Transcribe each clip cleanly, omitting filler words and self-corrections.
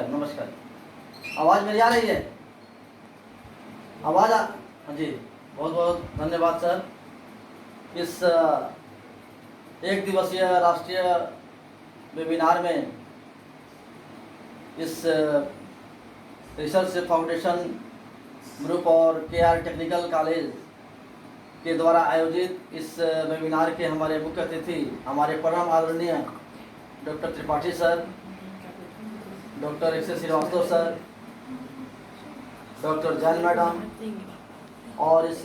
नमस्कार नमस्कार। आवाज़ मेरी आ रही है? हाँ जी, बहुत बहुत धन्यवाद सर। इस एक दिवसीय राष्ट्रीय वेबिनार में इस रिसर्च फाउंडेशन ग्रुप और केआर टेक्निकल कॉलेज के द्वारा आयोजित इस वेबिनार के हमारे मुख्य अतिथि हमारे परम आदरणीय doctor Tripathi sir, doctor S Srivastava sir, doctor Jain madam और इस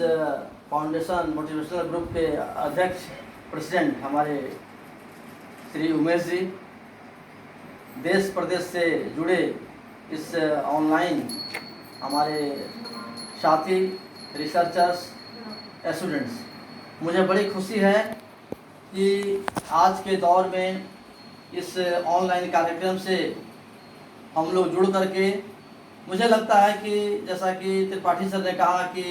फाउंडेशन मोटिवेशनल ग्रुप के अध्यक्ष प्रेसिडेंट हमारे श्री उमेश जी, देश प्रदेश से जुड़े इस ऑनलाइन हमारे साथी रिसर्चर्स, स्टूडेंट्स। मुझे बड़ी खुशी है कि आज के दौर में इस ऑनलाइन कार्यक्रम से हम लोग जुड़ करके, मुझे लगता है कि जैसा कि त्रिपाठी सर ने कहा कि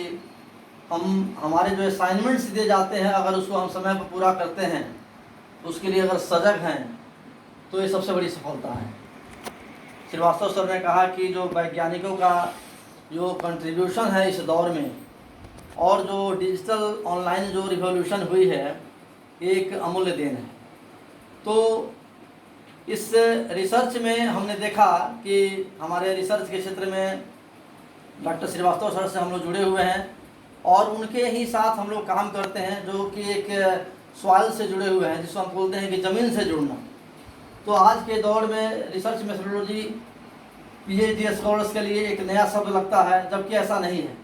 हमारे जो असाइनमेंट्स दिए जाते हैं, अगर उसको हम समय पर पूरा करते हैं, उसके लिए अगर सजग हैं तो ये सबसे बड़ी सफलता है। श्रीवास्तव सर ने कहा कि जो वैज्ञानिकों का जो कंट्रीब्यूशन है इस दौर में और जो डिजिटल ऑनलाइन जो रिवॉल्यूशन हुई है, एक अमूल्य देन है। तो इस रिसर्च में हमने देखा कि हमारे रिसर्च के क्षेत्र में डॉक्टर श्रीवास्तव सर से हम लोग जुड़े हुए हैं और उनके ही साथ हम लोग काम करते हैं, जो कि एक सॉइल से जुड़े हुए हैं, जिसको हम बोलते हैं कि ज़मीन से जुड़ना। तो आज के दौर में रिसर्च मेथोडोलॉजी पीएचडी स्कॉलर्स के लिए एक नया शब्द लगता है, जबकि ऐसा नहीं है।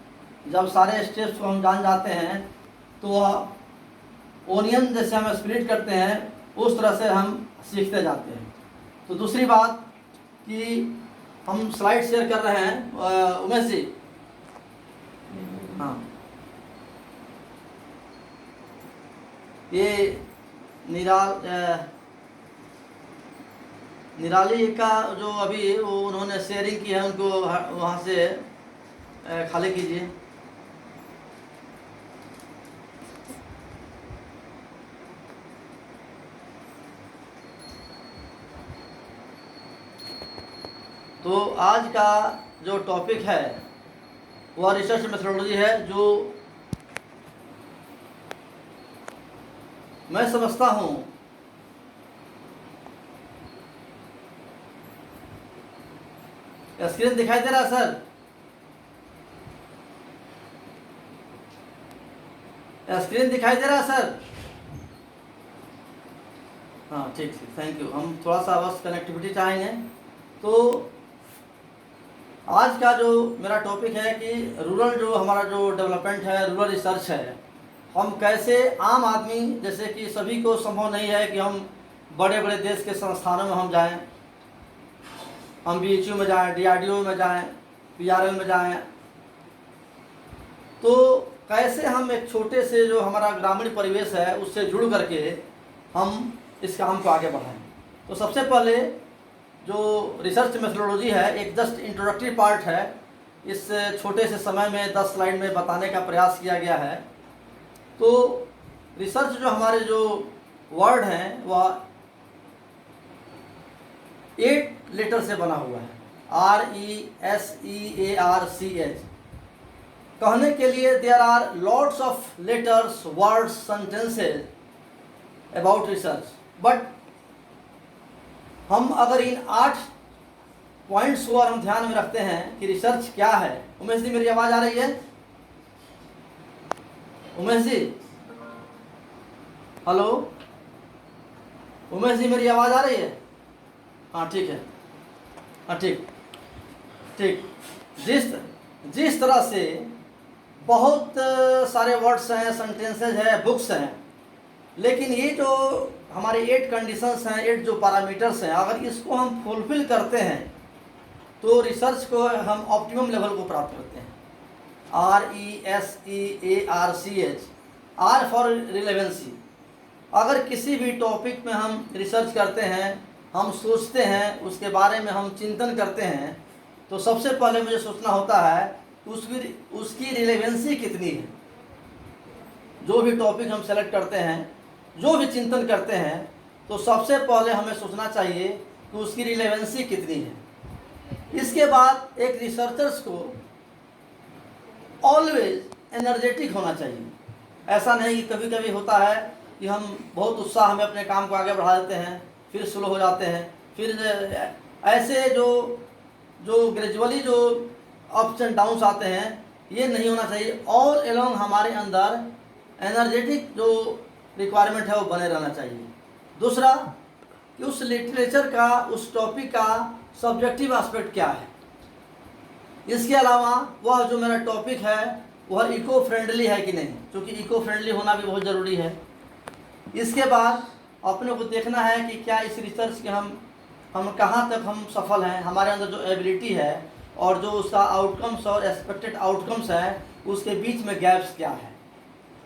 जब सारे स्टेप्स को हम जान जाते हैं तो ओनियन जैसे हम स्प्लिट करते हैं, उस तरह से हम सीखते जाते हैं। तो दूसरी बात कि हम स्लाइड शेयर कर रहे हैं, उमेश जी। हाँ, ये निराली का जो अभी वो उन्होंने शेयरिंग की है, उनको वहाँ से खाली कीजिए। तो आज का जो टॉपिक है वह रिसर्च मेथोडोलॉजी है, जो मैं समझता हूँ स्क्रीन दिखाई दे रहा है सर? स्क्रीन दिखाई दे रहा है सर? हाँ ठीक है, थैंक यू। हम थोड़ा सा बस कनेक्टिविटी चाहेंगे। तो आज का जो मेरा टॉपिक है कि रूरल जो हमारा जो डेवलपमेंट है, रूरल रिसर्च है, हम कैसे आम आदमी, जैसे कि सभी को संभव नहीं है कि हम बड़े बड़े देश के संस्थानों में हम जाएं, हम बीएचयू में जाएं, डीआरडीओ में जाएं, पीआरएल में जाएं, तो कैसे हम एक छोटे से जो हमारा ग्रामीण परिवेश है उससे जुड़ करके हम इस काम को आगे बढ़ाएं। तो सबसे पहले जो रिसर्च मेथोडोलॉजी है, एक जस्ट इंट्रोडक्टरी पार्ट है। इस छोटे से समय में 10 स्लाइड में बताने का प्रयास किया गया है। तो रिसर्च जो हमारे जो वर्ड हैं वह 8 लेटर से बना हुआ है, RESEARCH। कहने के लिए there are lots of letters, words, sentences about research, but हम अगर इन 8 पॉइंट्स को हम ध्यान में रखते हैं कि रिसर्च क्या है। उमेश जी, मेरी आवाज़ आ रही है? उमेश जी, हेलो उमेश जी, मेरी आवाज़ आ रही है? हाँ ठीक है, हाँ ठीक ठीक। जिस तरह से बहुत सारे वर्ड्स हैं, सेंटेंसेज हैं, बुक्स हैं, लेकिन ये जो हमारे 8 कंडीशंस हैं, 8 जो पैरामीटर्स हैं, अगर इसको हम फुलफिल करते हैं तो रिसर्च को हम ऑप्टिमम लेवल को प्राप्त करते हैं। RESEARCH, R for relevancy. अगर किसी भी टॉपिक में हम रिसर्च करते हैं, हम सोचते हैं, उसके बारे में हम चिंतन करते हैं, तो सबसे पहले मुझे सोचना होता है उसकी रिलेवेंसी कितनी है। जो भी टॉपिक हम सेलेक्ट करते हैं, जो भी चिंतन करते हैं, तो सबसे पहले हमें सोचना चाहिए कि उसकी रिलेवेंसी कितनी है। इसके बाद एक रिसर्चर्स को ऑलवेज एनर्जेटिक होना चाहिए। ऐसा नहीं कि कभी कभी होता है कि हम बहुत उत्साह में अपने काम को आगे बढ़ा देते हैं, फिर स्लो हो जाते हैं, फिर ऐसे जो ग्रेजुअली जो अप्स एंड डाउन्स आते हैं, ये नहीं होना चाहिए। ऑल एलोंग हमारे अंदर एनर्जेटिक जो रिक्वायरमेंट है वो बने रहना चाहिए। दूसरा कि उस लिटरेचर का, उस टॉपिक का सब्जेक्टिव एस्पेक्ट क्या है। इसके अलावा वह जो मेरा टॉपिक है वह इको फ्रेंडली है कि नहीं, क्योंकि इको फ्रेंडली होना भी बहुत ज़रूरी है। इसके बाद अपने को देखना है कि क्या इस रिसर्च के हम कहाँ तक हम सफल हैं, हमारे अंदर जो एबिलिटी है और जो उसका आउटकम्स और एक्सपेक्टेड आउटकम्स है उसके बीच में गैप्स क्या है।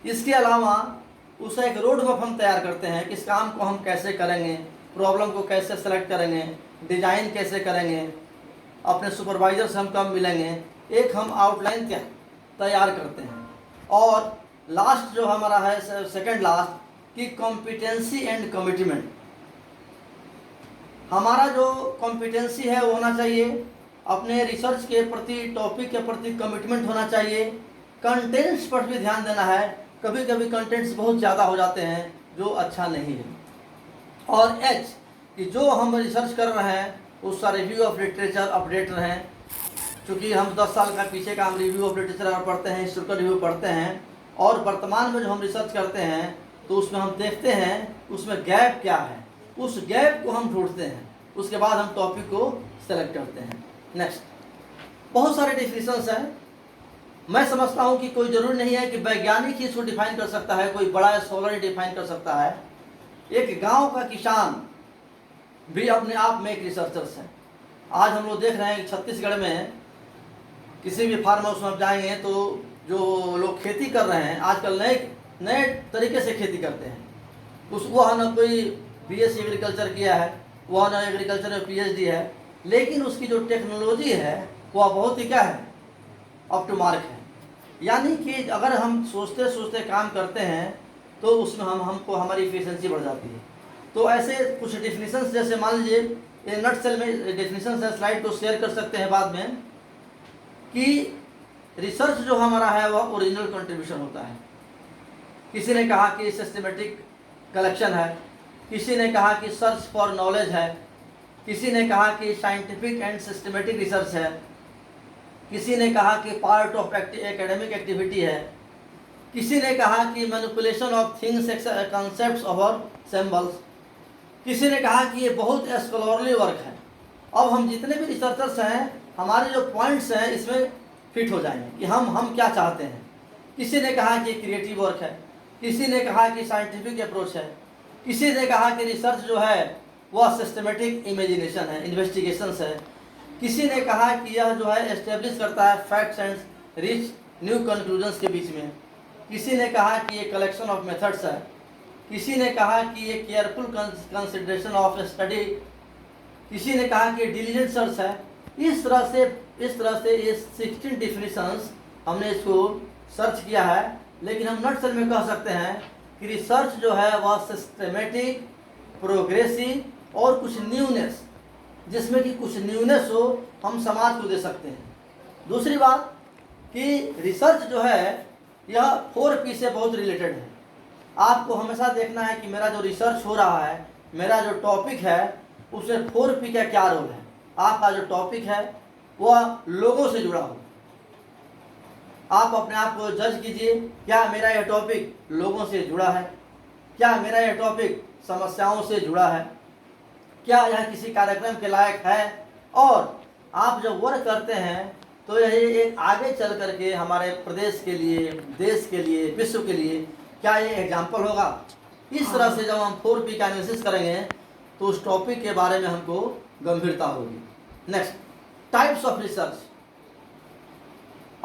इसके अलावा उसका एक रोड मैप हम तैयार करते हैं कि इस काम को हम कैसे करेंगे, प्रॉब्लम को कैसे सेलेक्ट करेंगे, डिज़ाइन कैसे करेंगे, अपने सुपरवाइजर से हम कब मिलेंगे, एक हम आउटलाइन तैयार करते हैं। और लास्ट जो हमारा है, सेकंड लास्ट, कि कॉम्पिटेंसी एंड कमिटमेंट। हमारा जो कॉम्पिटेंसी है वो होना चाहिए, अपने रिसर्च के प्रति, टॉपिक के प्रति कमिटमेंट होना चाहिए। कंटेंट्स पर भी ध्यान देना है, कभी कभी कंटेंट्स बहुत ज़्यादा हो जाते हैं जो अच्छा नहीं है। और एच कि जो हम रिसर्च कर रहे हैं उसका रिव्यू ऑफ लिटरेचर अपडेट रहें, क्योंकि हम 10 साल का पीछे का हम रिव्यू ऑफ लिटरेचर पढ़ते हैं, हिस्टोरिकल रिव्यू पढ़ते हैं, और वर्तमान में जो हम रिसर्च करते हैं तो उसमें हम देखते हैं उसमें गैप क्या है, उस गैप को हम ढूंढते हैं, उसके बाद हम टॉपिक को सेलेक्ट करते हैं। नेक्स्ट, बहुत सारे डिफिनेशंस हैं। मैं समझता हूँ कि कोई ज़रूरी नहीं है कि वैज्ञानिक ही इसको डिफाइन कर सकता है, कोई बड़ा स्कॉलर ही डिफाइन कर सकता है। एक गांव का किसान भी अपने आप में एक रिसर्चर्स है। आज हम लोग देख रहे हैं कि छत्तीसगढ़ में किसी भी फार्म हाउस में आप जाएंगे तो जो लोग खेती कर रहे हैं आजकल नए तरीके से खेती करते हैं। वह ना कोई BSc एग्रीकल्चर किया है, वह ना एग्रीकल्चर में PhD है, लेकिन उसकी जो टेक्नोलॉजी है वह बहुत ही क्या है, अप टू मार्क है। यानी कि अगर हम सोचते सोचते काम करते हैं तो उसमें हमको हमारी एफिशिएंसी बढ़ जाती है। तो ऐसे कुछ डिफिनीशंस, जैसे मान लीजिए ये नटसेल में डिफिनीशंस है, स्लाइड को शेयर कर सकते हैं बाद में, कि रिसर्च जो हमारा है वह ओरिजिनल कंट्रीब्यूशन होता है। किसी ने कहा कि सिस्टमेटिक कलेक्शन है, किसी ने कहा कि सर्च फॉर नॉलेज है, किसी ने कहा कि साइंटिफिक एंड सिस्टमेटिक रिसर्च है, किसी ने कहा कि पार्ट ऑफ एकेडमिक एक्टिविटी है, किसी ने कहा कि मैनिपुलेशन ऑफ थिंग्स कॉन्सेप्ट्स और सिंबल्स, किसी ने कहा कि ये बहुत स्कॉलरली वर्क है। अब हम जितने भी रिसर्चर्स हैं, हमारे जो पॉइंट्स हैं इसमें फिट हो जाएंगे कि हम क्या चाहते हैं। किसी ने कहा कि क्रिएटिव वर्क है, किसी ने कहा कि साइंटिफिक अप्रोच है, किसी ने कहा कि रिसर्च जो है वह सिस्टमेटिक इमेजिनेशन है, इन्वेस्टिगेशंस है, किसी ने कहा कि यह जो है एस्टेब्लिश करता है facts and reach new conclusions के बीच में, किसी ने कहा कि ये कलेक्शन ऑफ मेथड्स है, किसी ने कहा कि ये केयरफुल कंसिडरेशन ऑफ स्टडी, किसी ने कहा कि डिलीजेंट सर्च है। इस तरह से ये 16 डिफिनीशंस हमने इसको सर्च किया है। लेकिन हम नटसेल में कह सकते हैं कि रिसर्च जो है वह सिस्टमेटिक, प्रोग्रेसिव और कुछ न्यूनेस, जिसमें कि कुछ न्यूनेस हो हम समाज को दे सकते हैं। दूसरी बात कि रिसर्च जो है यह 4P से बहुत रिलेटेड है। आपको हमेशा देखना है कि मेरा जो रिसर्च हो रहा है, मेरा जो टॉपिक है, उसमें 4P का क्या रोल है। आपका जो टॉपिक है वह लोगों से जुड़ा हो। आप अपने आप को जज कीजिए, क्या मेरा यह टॉपिक लोगों से जुड़ा है, क्या मेरा यह टॉपिक समस्याओं से जुड़ा है, क्या यह किसी कार्यक्रम के लायक है। और आप जब वर्क करते हैं तो यह एक आगे चल करके हमारे प्रदेश के लिए, देश के लिए, विश्व के लिए क्या ये एग्जाम्पल होगा। इस तरह से जब हम 4P का एनालिसिस करेंगे तो उस टॉपिक के बारे में हमको गंभीरता होगी। Next, types of research.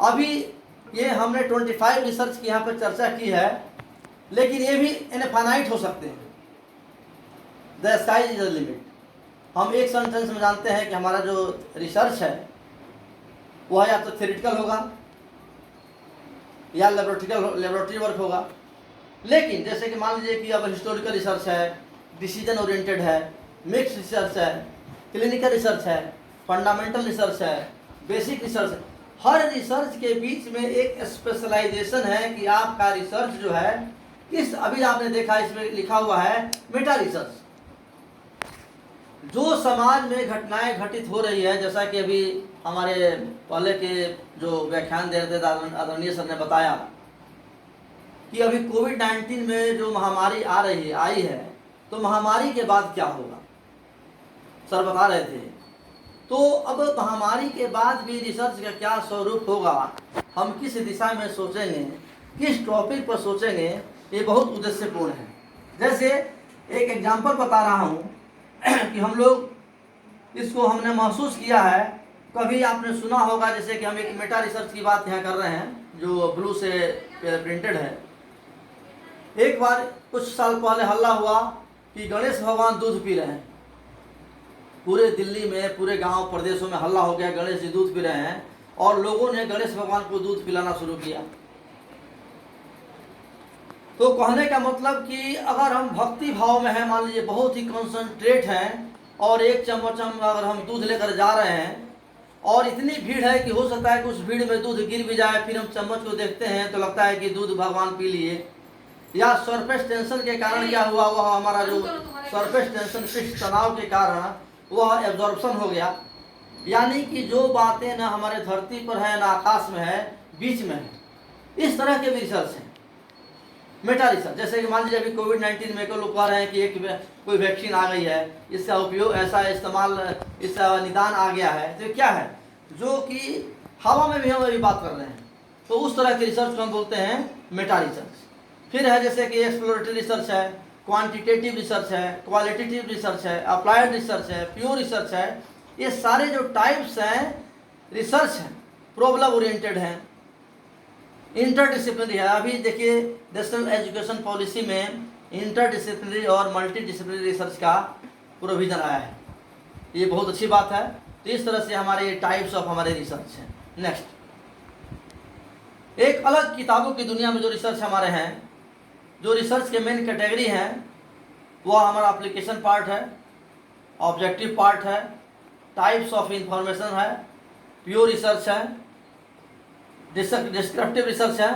अभी ये हमने 25 रिसर्च की यहाँ पर चर्चा की है, लेकिन ये भी इनफाइनाइट हो सकते हैं। The sky is the limit. हम एक सेंटेंस में जानते हैं कि हमारा जो रिसर्च है वह या तो थ्योरेटिकल होगा या लेबोरेटरी वर्क होगा। लेकिन जैसे कि मान लीजिए कि अब हिस्टोरिकल रिसर्च है, डिसीजन ओरिएंटेड है, मिक्स रिसर्च है, क्लिनिकल रिसर्च है, फंडामेंटल रिसर्च है, बेसिक रिसर्च है। हर रिसर्च के बीच में एक स्पेशलाइजेशन है कि आपका रिसर्च जो है किस, अभी आपने देखा इसमें लिखा हुआ है मेटा रिसर्च। जो समाज में घटनाएं घटित हो रही है, जैसा कि अभी हमारे पहले के जो व्याख्यान दे रहे थे आदरणीय सर ने बताया कि अभी कोविड-19 में जो महामारी आई है, तो महामारी के बाद क्या होगा, सर बता रहे थे। तो अब महामारी के बाद भी रिसर्च का क्या स्वरूप होगा, हम किस दिशा में सोचेंगे, किस टॉपिक पर सोचेंगे, ये बहुत उद्देश्यपूर्ण है। जैसे एक एग्जांपल बता रहा हूँ कि हम लोग इसको हमने महसूस किया है, कभी आपने सुना होगा, जैसे कि हम एक मेटा रिसर्च की बात यहाँ कर रहे हैं जो ब्लू से प्रिंटेड है। एक बार कुछ साल पहले हल्ला हुआ कि गणेश भगवान दूध पी रहे हैं, पूरे दिल्ली में, पूरे गांव प्रदेशों में हल्ला हो गया, गणेश जी दूध पी रहे हैं, और लोगों ने गणेश भगवान को दूध पिलाना शुरू किया। तो कहने का मतलब कि अगर हम भक्ति भाव में हैं, मान लीजिए बहुत ही कंसंट्रेट हैं, और एक चम्मच हम अगर हम दूध लेकर जा रहे हैं और इतनी भीड़ है कि हो सकता है कि उस भीड़ में दूध गिर भी जाए, फिर हम चम्मच को देखते हैं तो लगता है कि दूध भगवान पी लिए, या सरफेस टेंशन के कारण क्या हुआ, वह हमारा जो सरफेस टेंशन पृष्ठ तनाव के कारण वह एब्जॉर्प्शन हो गया। यानी कि जो बातें न हमारे धरती पर है, न आकाश में है, बीच में है। इस तरह के भी रिसर्च हैं, मेटा रिसर्च। जैसे कि मान लीजिए अभी कोविड-19 में लोग कह रहे हैं कि एक कोई वैक्सीन आ गई है, इसका उपयोग ऐसा इस्तेमाल, इसका निदान आ गया है, तो क्या है जो कि हवा में भी हम अभी बात कर रहे हैं। तो उस तरह के रिसर्च को हम बोलते हैं मेटा रिसर्च। फिर है जैसे कि एक्सप्लोरेटरी रिसर्च है, क्वांटिटेटिव रिसर्च है, क्वालिटेटिव रिसर्च है, अप्लाइड रिसर्च है, प्योर रिसर्च है। ये सारे जो टाइप्स हैं रिसर्च हैं, प्रॉब्लम ओरिएंटेड हैं, इंटरडिसिप्लिनरी है। अभी देखिए नेशनल एजुकेशन पॉलिसी में इंटरडिसिप्लिनरी और मल्टीडिसिप्लिनरी रिसर्च का प्रोविजन आया है, ये बहुत अच्छी बात है। तो इस तरह से हमारे टाइप्स ऑफ हमारे रिसर्च हैं। नेक्स्ट, एक अलग किताबों की दुनिया में जो रिसर्च हमारे हैं, जो रिसर्च के मेन कैटेगरी हैं, वह हमारा एप्लीकेशन पार्ट है, ऑब्जेक्टिव पार्ट है, टाइप्स ऑफ इंफॉर्मेशन है, प्योर रिसर्च है, डिस्क्रिप्टिव रिसर्च है।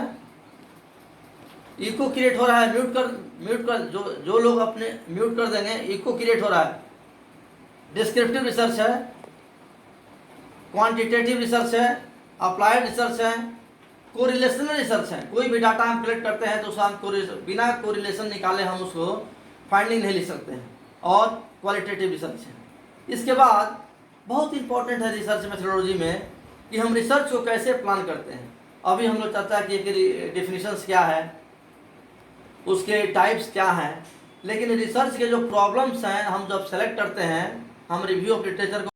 इको क्रिएट हो रहा है, म्यूट कर जो लोग अपने म्यूट कर देंगे, इको क्रिएट हो रहा है। डिस्क्रिप्टिव रिसर्च है, क्वांटिटेटिव रिसर्च है, अप्लाइड रिसर्च है, कोरिलेशनल रिसर्च है। कोई भी डाटा हम कलेक्ट करते हैं तो उसका हम बिना कोरिलेशन निकाले हम उसको फाइंडिंग नहीं लिख सकते हैं, और क्वालिटेटिव रिसर्च है। इसके बाद बहुत इंपॉर्टेंट है रिसर्च मेथोडोलॉजी में कि हम रिसर्च को कैसे प्लान करते हैं। अभी हम लोग चर्चा किए कि डेफिनेशंस क्या है, उसके टाइप्स क्या हैं, लेकिन रिसर्च के जो प्रॉब्लम्स हैं हम जब सेलेक्ट करते हैं, हम रिव्यू ऑफ लिटरेचर को